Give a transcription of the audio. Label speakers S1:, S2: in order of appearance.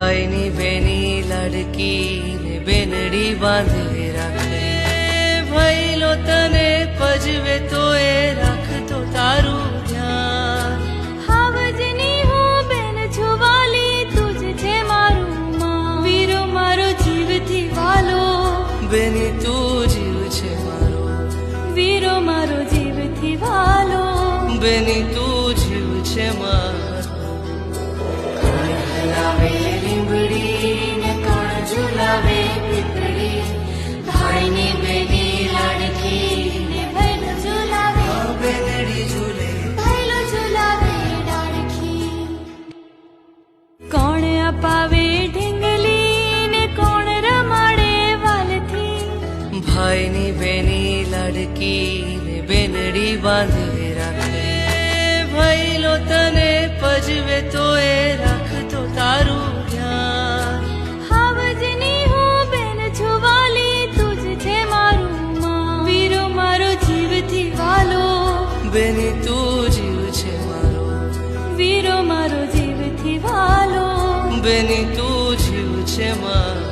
S1: ભાઈની બેની લાડકીને બેનડી બાંધે રાખે, ભઈલો તને પજવે તો એ રાખતો તારું ધ્યાન.
S2: હાવજની હું બેન છું વાલી, તું જ છે મારું માં. વીરો મારો જીવથી વાલો,
S1: બેની તું જીવ છે મારો.
S2: વીરો મારો જીવથી વાલો,
S1: બેની તું જીવ છે મારો.
S2: ઝુલાવે લીંબડી ને કોણ ઝુલાવે પીપળી, ભાઈની બેની લાડકી ને ભઈલો ઝુલાવે,
S1: બેનડી ઝૂલે
S2: ભઈલો ઝુલાવે ડાળખી. કોણ અપાવે ઢીંગલી ને કોણ રમાડે વાલથી,
S1: ભાઈની બેની લાડકીને બેનડી બાંધે રાખે, ભઈલો તને પજવે તો એ રાખતો તારું ધ્યાન.
S2: હાવજની હું બેન છું વાલી, તું જ છે મારું માં. વીરો મારો જીવથી વાલો,
S1: બેની તું જીવ છે મારો.
S2: વીરો મારો જીવથી વાલો,
S1: બેની તું જીવ છે મારો.